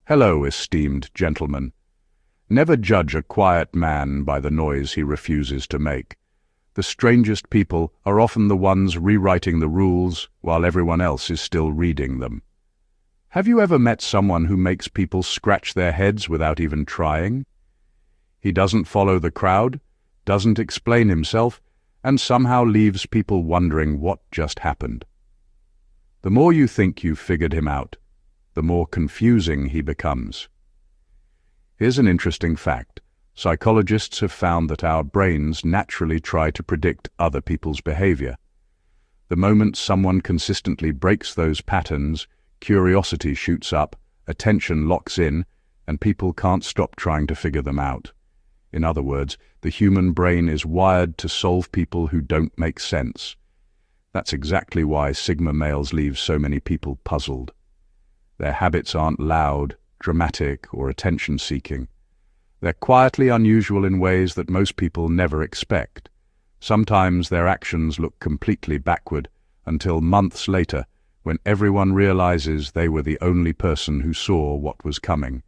Hello, esteemed gentlemen. Never judge a quiet man by the noise he refuses to make. The strangest people are often the ones rewriting the rules while everyone else is still reading them. Have you ever met someone who makes people scratch their heads without even trying? He doesn't follow the crowd, doesn't explain himself, and somehow leaves people wondering what just happened. The more you think you've figured him out, the more confusing he becomes. Here's an interesting fact. Psychologists have found that our brains naturally try to predict other people's behavior. The moment someone consistently breaks those patterns, curiosity shoots up, attention locks in, and people can't stop trying to figure them out. In other words, the human brain is wired to solve people who don't make sense. That's exactly why Sigma males leave so many people puzzled. Their habits aren't loud, dramatic, or attention-seeking. They're quietly unusual in ways that most people never expect. Sometimes their actions look completely backward until months later, when everyone realizes they were the only person who saw what was coming.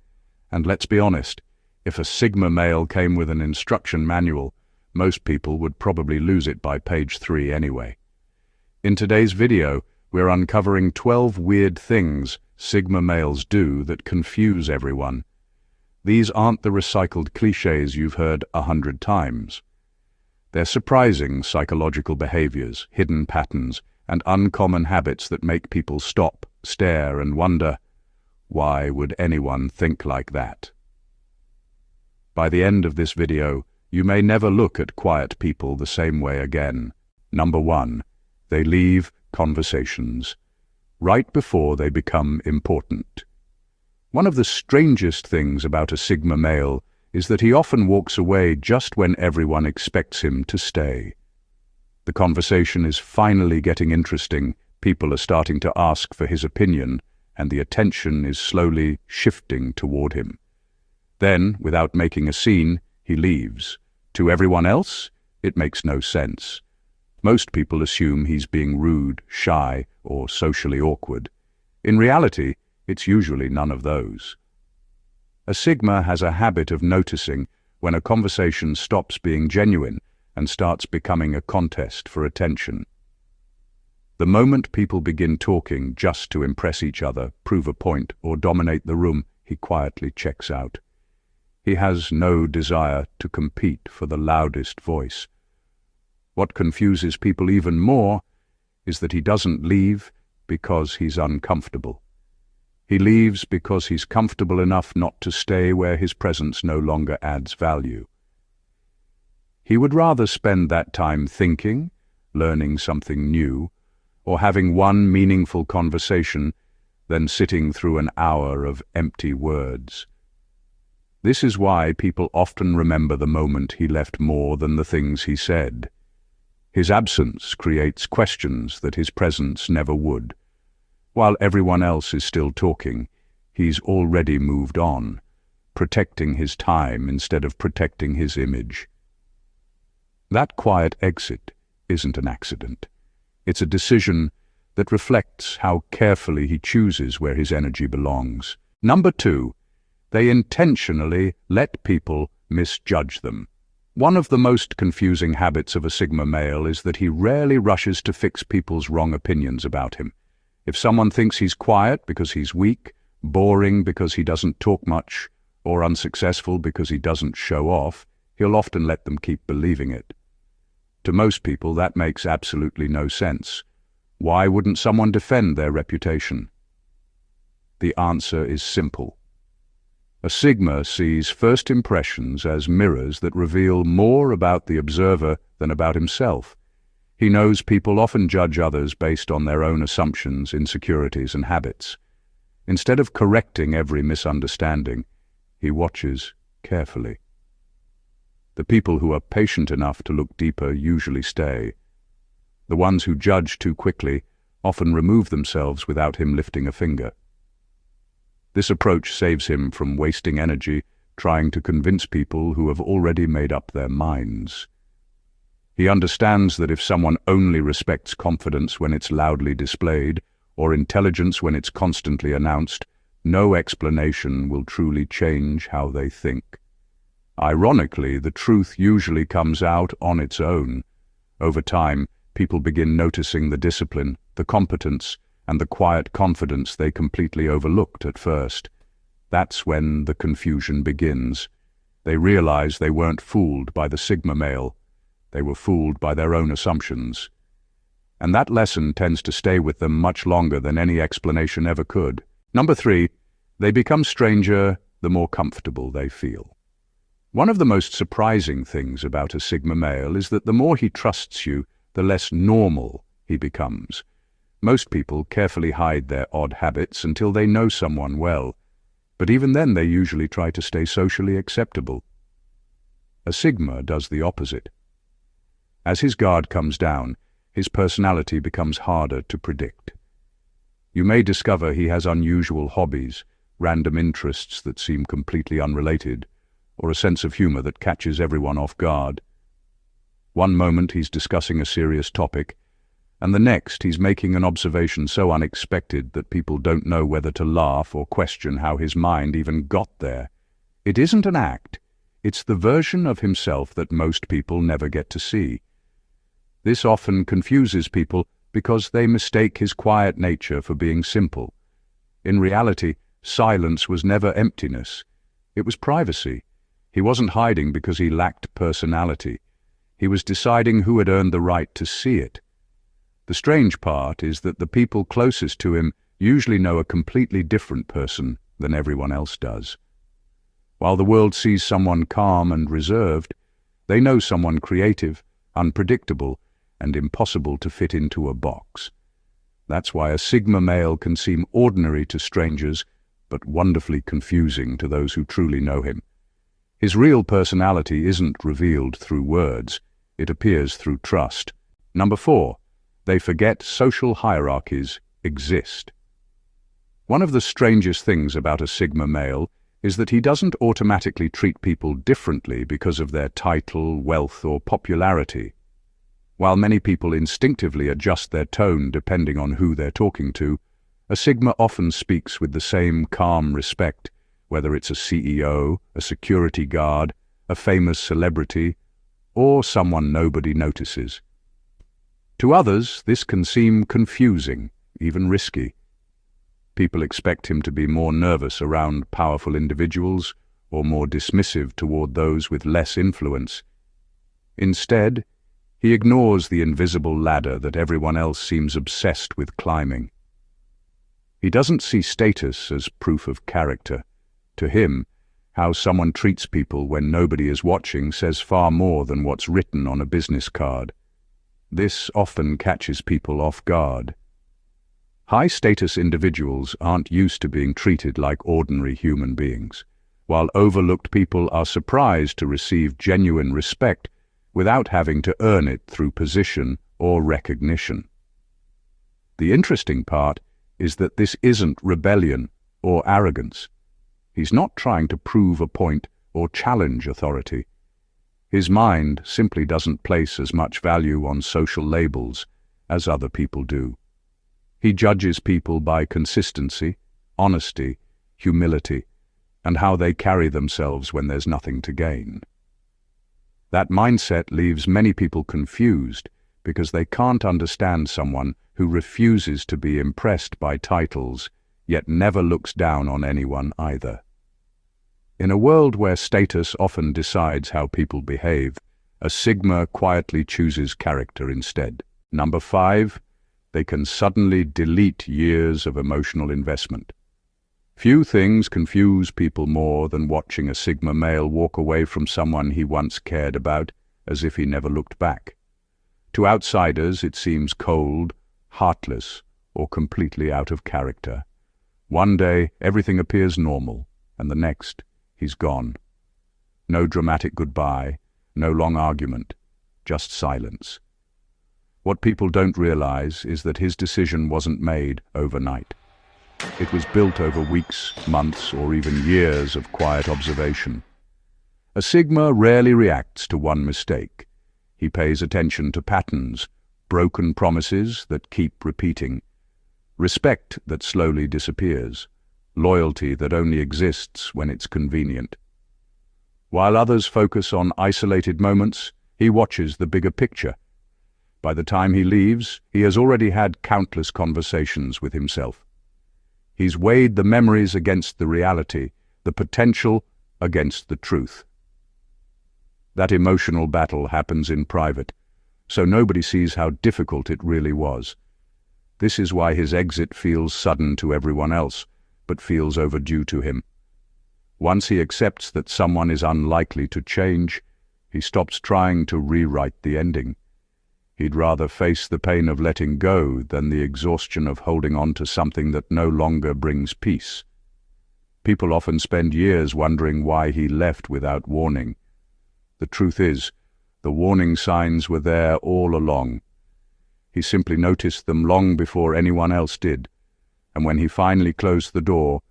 And let's be honest, if a Sigma male came with an instruction manual, most people would probably lose it by page 3 anyway. In today's video, we're uncovering 12 weird things Sigma males do that confuse everyone. These aren't the recycled cliches you've heard 100 times. They're surprising psychological behaviors, hidden patterns, and uncommon habits that make people stop, stare, and wonder, why would anyone think like that? By the end of this video, you may never look at quiet people the same way again. Number 1. They leave conversations right before they become important. One of the strangest things about a Sigma male is that he often walks away just when everyone expects him to stay. The conversation is finally getting interesting, people are starting to ask for his opinion, and the attention is slowly shifting toward him. Then, without making a scene, he leaves. To everyone else, it makes no sense. Most people assume he's being rude, shy, or socially awkward. In reality, it's usually none of those. A Sigma has a habit of noticing when a conversation stops being genuine and starts becoming a contest for attention. The moment people begin talking just to impress each other, prove a point, or dominate the room, he quietly checks out. He has no desire to compete for the loudest voice. What confuses people even more is that he doesn't leave because he's uncomfortable. He leaves because he's comfortable enough not to stay where his presence no longer adds value. He would rather spend that time thinking, learning something new, or having one meaningful conversation than sitting through an hour of empty words. This is why people often remember the moment he left more than the things he said. His absence creates questions that his presence never would. While everyone else is still talking, he's already moved on, protecting his time instead of protecting his image. That quiet exit isn't an accident. It's a decision that reflects how carefully he chooses where his energy belongs. Number 2, they intentionally let people misjudge them. One of the most confusing habits of a Sigma male is that he rarely rushes to fix people's wrong opinions about him. If someone thinks he's quiet because he's weak, boring because he doesn't talk much, or unsuccessful because he doesn't show off, he'll often let them keep believing it. To most people, that makes absolutely no sense. Why wouldn't someone defend their reputation? The answer is simple. A Sigma sees first impressions as mirrors that reveal more about the observer than about himself. He knows people often judge others based on their own assumptions, insecurities, and habits. Instead of correcting every misunderstanding, he watches carefully. The people who are patient enough to look deeper usually stay. The ones who judge too quickly often remove themselves without him lifting a finger. This approach saves him from wasting energy trying to convince people who have already made up their minds. He understands that if someone only respects confidence when it's loudly displayed, or intelligence when it's constantly announced, No explanation will truly change how they think. Ironically, the truth usually comes out on its own. Over time, people begin noticing the discipline, the competence, and the quiet confidence they completely overlooked at first. That's when the confusion begins. They realize they weren't fooled by the Sigma male. They were fooled by their own assumptions. And that lesson tends to stay with them much longer than any explanation ever could. Number 3, they become stranger the more comfortable they feel. One of the most surprising things about a Sigma male is that the more he trusts you, the less normal he becomes. Most people carefully hide their odd habits until they know someone well, but even then they usually try to stay socially acceptable. A Sigma does the opposite. As his guard comes down, his personality becomes harder to predict. You may discover he has unusual hobbies, random interests that seem completely unrelated, or a sense of humor that catches everyone off guard. One moment he's discussing a serious topic, and the next he's making an observation so unexpected that people don't know whether to laugh or question how his mind even got there. It isn't an act, it's the version of himself that most people never get to see. This often confuses people because they mistake his quiet nature for being simple. In reality, silence was never emptiness. It was privacy. He wasn't hiding because he lacked personality. He was deciding who had earned the right to see it. The strange part is that the people closest to him usually know a completely different person than everyone else does. While the world sees someone calm and reserved, they know someone creative, unpredictable, and impossible to fit into a box. That's why a Sigma male can seem ordinary to strangers, but wonderfully confusing to those who truly know him. His real personality isn't revealed through words, it appears through trust. Number 4, they forget social hierarchies exist. One of the strangest things about a Sigma male is that he doesn't automatically treat people differently because of their title, wealth, or popularity. While many people instinctively adjust their tone depending on who they're talking to, a Sigma often speaks with the same calm respect, whether it's a CEO, a security guard, a famous celebrity, or someone nobody notices. To others, this can seem confusing, even risky. People expect him to be more nervous around powerful individuals or more dismissive toward those with less influence. Instead, he ignores the invisible ladder that everyone else seems obsessed with climbing. He doesn't see status as proof of character. To him, how someone treats people when nobody is watching says far more than what's written on a business card. This often catches people off guard. High-status individuals aren't used to being treated like ordinary human beings, while overlooked people are surprised to receive genuine respect without having to earn it through position or recognition. The interesting part is that this isn't rebellion or arrogance. He's not trying to prove a point or challenge authority. His mind simply doesn't place as much value on social labels as other people do. He judges people by consistency, honesty, humility, and how they carry themselves when there's nothing to gain. That mindset leaves many people confused because they can't understand someone who refuses to be impressed by titles, yet never looks down on anyone either. In a world where status often decides how people behave, a Sigma quietly chooses character instead. Number 5, they can suddenly delete years of emotional investment. Few things confuse people more than watching a Sigma male walk away from someone he once cared about as if he never looked back. To outsiders, it seems cold, heartless, or completely out of character. One day, everything appears normal, and the next, he's gone. No dramatic goodbye, no long argument, just silence. What people don't realize is that his decision wasn't made overnight. It was built over weeks, months, or even years of quiet observation. A Sigma rarely reacts to one mistake. He pays attention to patterns, broken promises that keep repeating, respect that slowly disappears, loyalty that only exists when it's convenient. While others focus on isolated moments, he watches the bigger picture. By the time he leaves, he has already had countless conversations with himself. He's weighed the memories against the reality, the potential against the truth. That emotional battle happens in private, so nobody sees how difficult it really was. This is why his exit feels sudden to everyone else, but feels overdue to him. Once he accepts that someone is unlikely to change, he stops trying to rewrite the ending. He'd rather face the pain of letting go than the exhaustion of holding on to something that no longer brings peace. People often spend years wondering why he left without warning. The truth is, the warning signs were there all along. He simply noticed them long before anyone else did, and when he finally closed the door,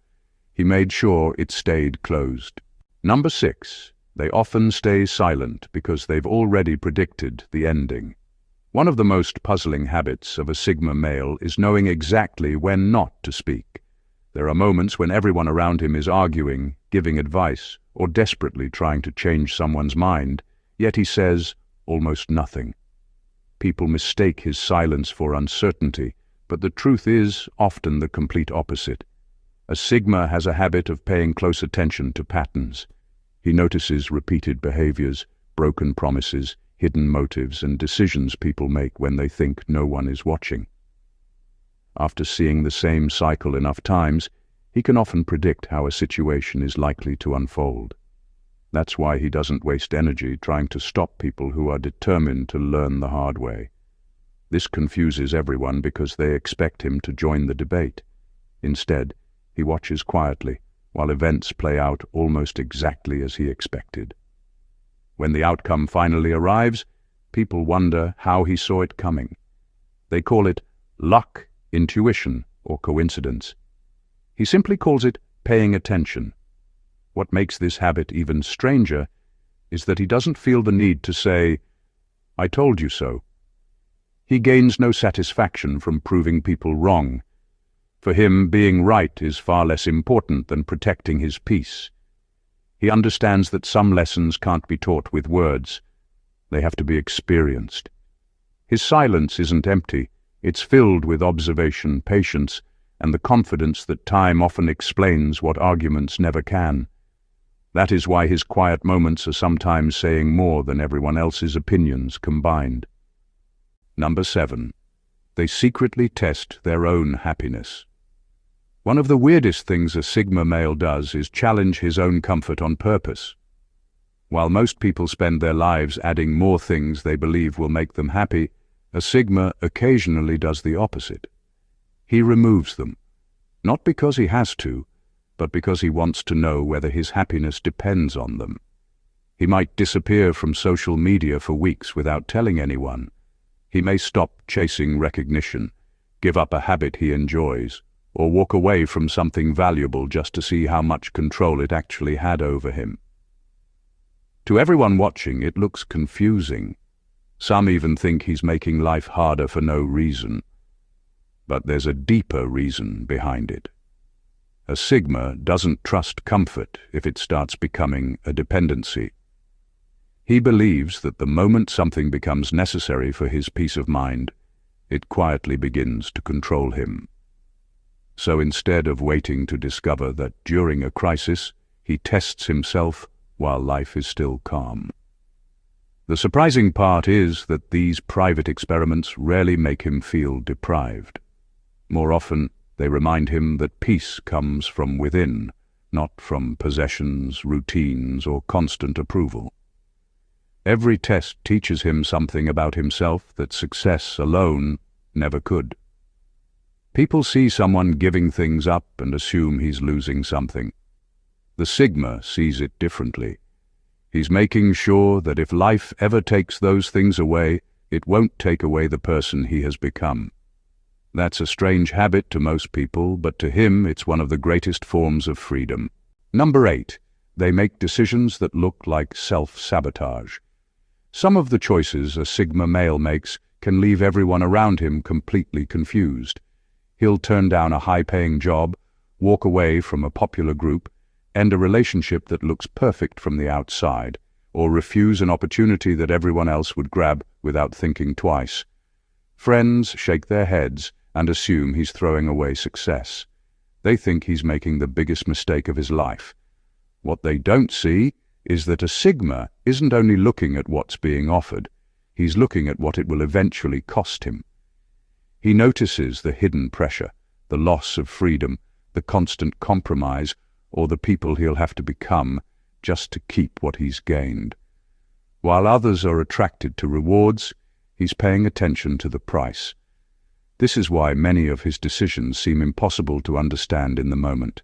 he made sure it stayed closed. Number 6. They often stay silent because they've already predicted the ending. One of the most puzzling habits of a Sigma male is knowing exactly when not to speak. There are moments when everyone around him is arguing, giving advice, or desperately trying to change someone's mind, yet he says almost nothing. People mistake his silence for uncertainty, but the truth is often the complete opposite. A Sigma has a habit of paying close attention to patterns. He notices repeated behaviors, broken promises, hidden motives, and decisions people make when they think no one is watching. After seeing the same cycle enough times, he can often predict how a situation is likely to unfold. That's why he doesn't waste energy trying to stop people who are determined to learn the hard way. This confuses everyone because they expect him to join the debate. Instead, he watches quietly while events play out almost exactly as he expected. When the outcome finally arrives, people wonder how he saw it coming. They call it luck, intuition, or coincidence. He simply calls it paying attention. What makes this habit even stranger is that he doesn't feel the need to say, "I told you so." He gains no satisfaction from proving people wrong. For him, being right is far less important than protecting his peace. He understands that some lessons can't be taught with words. They have to be experienced. His silence isn't empty. It's filled with observation, patience, and the confidence that time often explains what arguments never can. That is why his quiet moments are sometimes saying more than everyone else's opinions combined. Number 7. They secretly test their own happiness. One of the weirdest things a Sigma male does is challenge his own comfort on purpose. While most people spend their lives adding more things they believe will make them happy, a Sigma occasionally does the opposite. He removes them, not because he has to, but because he wants to know whether his happiness depends on them. He might disappear from social media for weeks without telling anyone. He may stop chasing recognition, give up a habit he enjoys, or walk away from something valuable just to see how much control it actually had over him. To everyone watching, it looks confusing. Some even think he's making life harder for no reason. But there's a deeper reason behind it. A Sigma doesn't trust comfort if it starts becoming a dependency. He believes that the moment something becomes necessary for his peace of mind, it quietly begins to control him. So instead of waiting to discover that during a crisis, he tests himself while life is still calm. The surprising part is that these private experiments rarely make him feel deprived. More often, they remind him that peace comes from within, not from possessions, routines, or constant approval. Every test teaches him something about himself that success alone never could. People see someone giving things up and assume he's losing something. The Sigma sees it differently. He's making sure that if life ever takes those things away, it won't take away the person he has become. That's a strange habit to most people, but to him it's one of the greatest forms of freedom. Number 8. They make decisions that look like self-sabotage. Some of the choices a Sigma male makes can leave everyone around him completely confused. He'll turn down a high-paying job, walk away from a popular group, end a relationship that looks perfect from the outside, or refuse an opportunity that everyone else would grab without thinking twice. Friends shake their heads and assume he's throwing away success. They think he's making the biggest mistake of his life. What they don't see is that a Sigma isn't only looking at what's being offered, he's looking at what it will eventually cost him. He notices the hidden pressure, the loss of freedom, the constant compromise, or the people he'll have to become just to keep what he's gained. While others are attracted to rewards, he's paying attention to the price. This is why many of his decisions seem impossible to understand in the moment.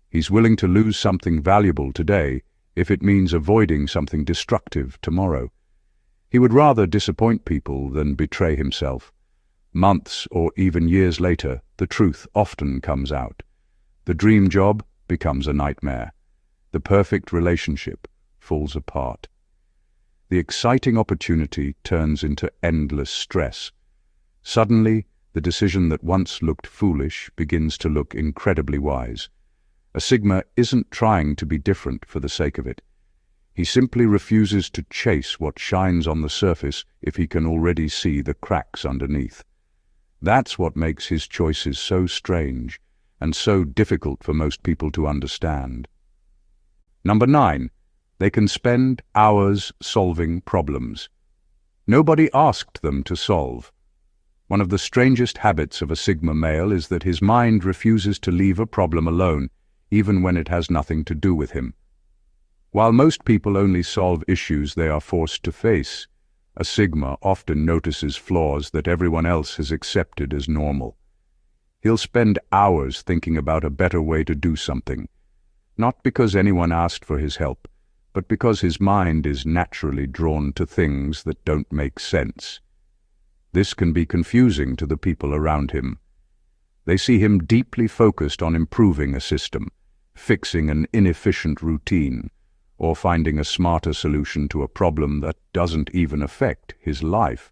He's willing to lose something valuable today if it means avoiding something destructive tomorrow. He would rather disappoint people than betray himself. Months or even years later, the truth often comes out. The dream job becomes a nightmare. The perfect relationship falls apart. The exciting opportunity turns into endless stress. Suddenly, the decision that once looked foolish begins to look incredibly wise. A Sigma isn't trying to be different for the sake of it. He simply refuses to chase what shines on the surface if he can already see the cracks underneath. That's what makes his choices so strange and so difficult for most people to understand. Number 9. They can spend hours solving problems. Nobody asked them to solve. One of the strangest habits of a Sigma male is that his mind refuses to leave a problem alone, even when it has nothing to do with him. While most people only solve issues they are forced to face, a Sigma often notices flaws that everyone else has accepted as normal. He'll spend hours thinking about a better way to do something, not because anyone asked for his help, but because his mind is naturally drawn to things that don't make sense. This can be confusing to the people around him. They see him deeply focused on improving a system, fixing an inefficient routine, or finding a smarter solution to a problem that doesn't even affect his life.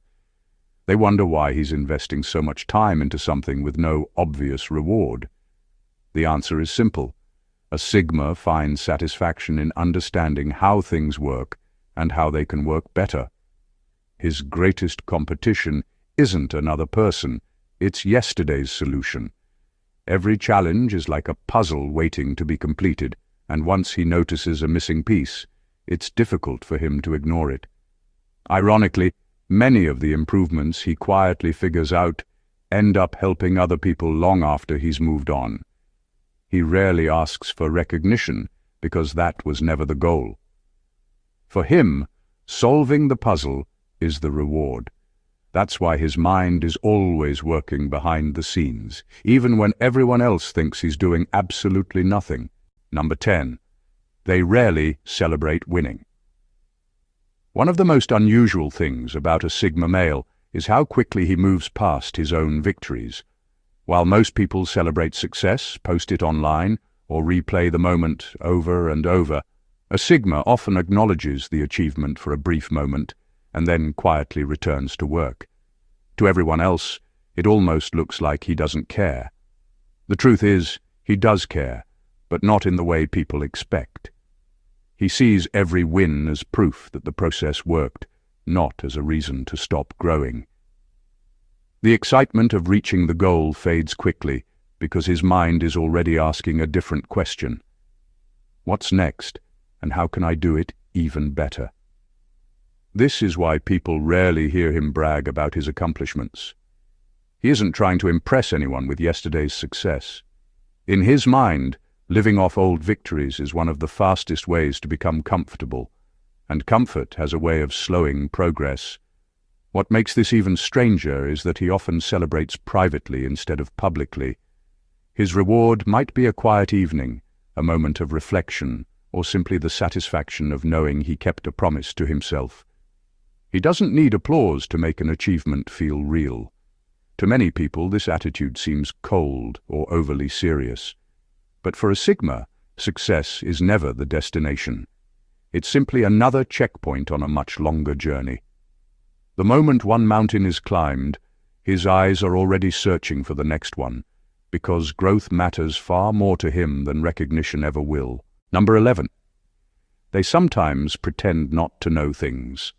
They wonder why he's investing so much time into something with no obvious reward. The answer is simple. A Sigma finds satisfaction in understanding how things work and how they can work better. His greatest competition isn't another person, it's yesterday's solution. Every challenge is like a puzzle waiting to be completed, and once he notices a missing piece, it's difficult for him to ignore it. Ironically, many of the improvements he quietly figures out end up helping other people long after he's moved on. He rarely asks for recognition because that was never the goal. For him, solving the puzzle is the reward. That's why his mind is always working behind the scenes, even when everyone else thinks he's doing absolutely nothing. Number 10. They rarely celebrate winning. One of the most unusual things about a Sigma male is how quickly he moves past his own victories. While most people celebrate success, post it online, or replay the moment over and over, a Sigma often acknowledges the achievement for a brief moment and then quietly returns to work. To everyone else, it almost looks like he doesn't care. The truth is, he does care, but not in the way people expect. He sees every win as proof that the process worked, not as a reason to stop growing. The excitement of reaching the goal fades quickly because his mind is already asking a different question. What's next, and how can I do it even better? This is why people rarely hear him brag about his accomplishments. He isn't trying to impress anyone with yesterday's success. In his mind, living off old victories is one of the fastest ways to become comfortable, and comfort has a way of slowing progress. What makes this even stranger is that he often celebrates privately instead of publicly. His reward might be a quiet evening, a moment of reflection, or simply the satisfaction of knowing he kept a promise to himself. He doesn't need applause to make an achievement feel real. To many people, this attitude seems cold or overly serious. But for a Sigma, success is never the destination. It's simply another checkpoint on a much longer journey. The moment one mountain is climbed, his eyes are already searching for the next one, because growth matters far more to him than recognition ever will. Number 11. They sometimes pretend not to know things.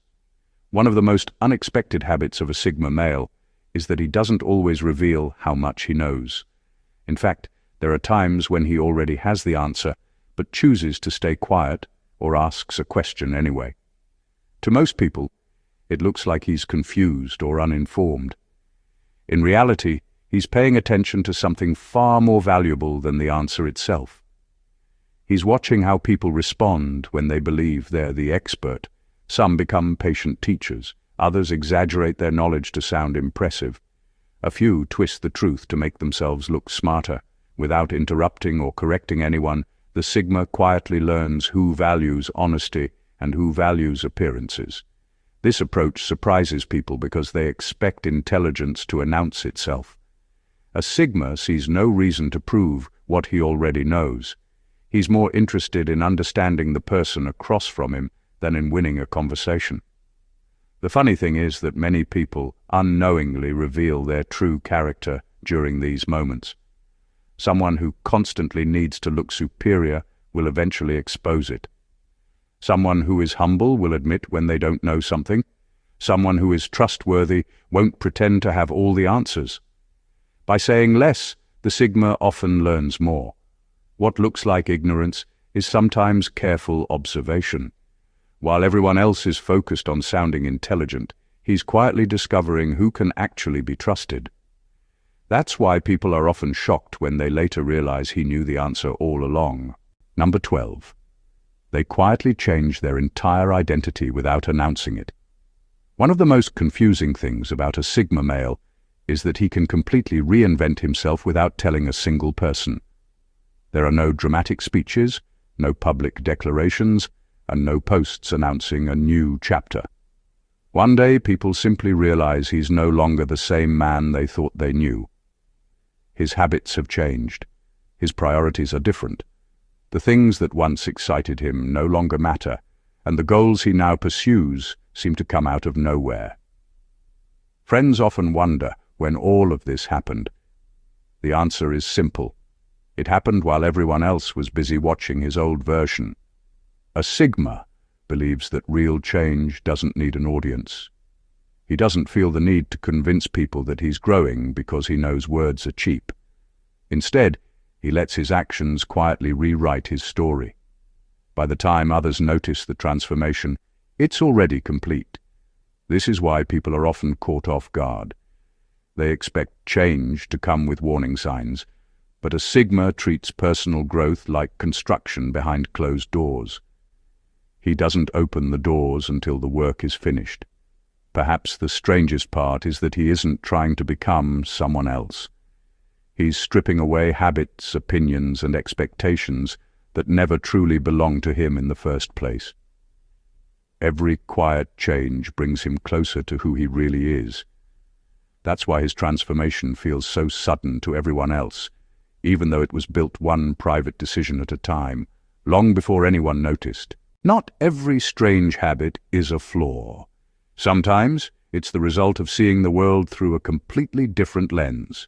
One of the most unexpected habits of a Sigma male is that he doesn't always reveal how much he knows. In fact, there are times when he already has the answer, but chooses to stay quiet or asks a question anyway. To most people, it looks like he's confused or uninformed. In reality, he's paying attention to something far more valuable than the answer itself. He's watching how people respond when they believe they're the expert. Some become patient teachers, others exaggerate their knowledge to sound impressive. A few twist the truth to make themselves look smarter. Without interrupting or correcting anyone, the Sigma quietly learns who values honesty and who values appearances. This approach surprises people because they expect intelligence to announce itself. A Sigma sees no reason to prove what he already knows. He's more interested in understanding the person across from him than in winning a conversation. The funny thing is that many people unknowingly reveal their true character during these moments. Someone who constantly needs to look superior will eventually expose it. Someone who is humble will admit when they don't know something. Someone who is trustworthy won't pretend to have all the answers. By saying less, the Sigma often learns more. What looks like ignorance is sometimes careful observation. While everyone else is focused on sounding intelligent, he's quietly discovering who can actually be trusted. That's why people are often shocked when they later realize he knew the answer all along. Number 12. They quietly change their entire identity without announcing it. One of the most confusing things about a Sigma male is that he can completely reinvent himself without telling a single person. There are no dramatic speeches, no public declarations, and no posts announcing a new chapter. One day, people simply realize he's no longer the same man they thought they knew. His habits have changed. His priorities are different. The things that once excited him no longer matter, and the goals he now pursues seem to come out of nowhere. Friends often wonder when all of this happened. The answer is simple. It happened while everyone else was busy watching his old version. A Sigma believes that real change doesn't need an audience. He doesn't feel the need to convince people that he's growing because he knows words are cheap. Instead, he lets his actions quietly rewrite his story. By the time others notice the transformation, it's already complete. This is why people are often caught off guard. They expect change to come with warning signs, but a Sigma treats personal growth like construction behind closed doors. He doesn't open the doors until the work is finished. Perhaps the strangest part is that he isn't trying to become someone else. He's stripping away habits, opinions, and expectations that never truly belonged to him in the first place. Every quiet change brings him closer to who he really is. That's why his transformation feels so sudden to everyone else, even though it was built one private decision at a time, long before anyone noticed. Not every strange habit is a flaw. Sometimes it's the result of seeing the world through a completely different lens.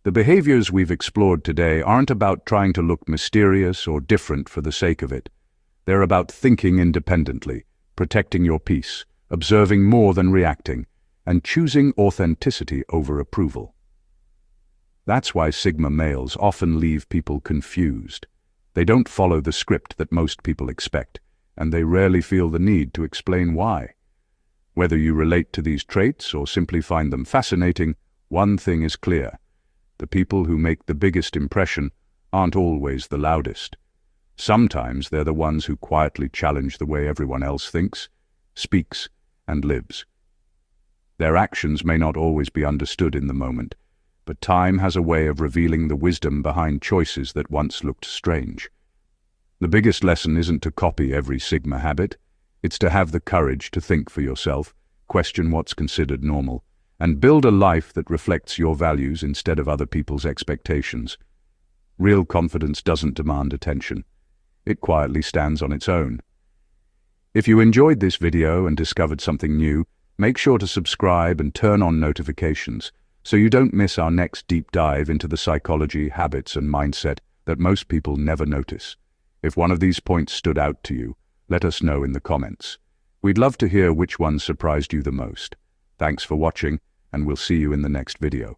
The behaviors we've explored today aren't about trying to look mysterious or different for the sake of it. They're about thinking independently, protecting your peace, observing more than reacting, and choosing authenticity over approval. That's why Sigma males often leave people confused. They don't follow the script that most people expect, and they rarely feel the need to explain why. Whether you relate to these traits or simply find them fascinating, one thing is clear. The people who make the biggest impression aren't always the loudest. Sometimes they're the ones who quietly challenge the way everyone else thinks, speaks, and lives. Their actions may not always be understood in the moment, but time has a way of revealing the wisdom behind choices that once looked strange. The biggest lesson isn't to copy every Sigma habit. It's to have the courage to think for yourself, question what's considered normal, and build a life that reflects your values instead of other people's expectations. Real confidence doesn't demand attention. It quietly stands on its own. If you enjoyed this video and discovered something new, make sure to subscribe and turn on notifications so you don't miss our next deep dive into the psychology, habits, and mindset that most people never notice. If one of these points stood out to you, let us know in the comments. We'd love to hear which one surprised you the most. Thanks for watching, and we'll see you in the next video.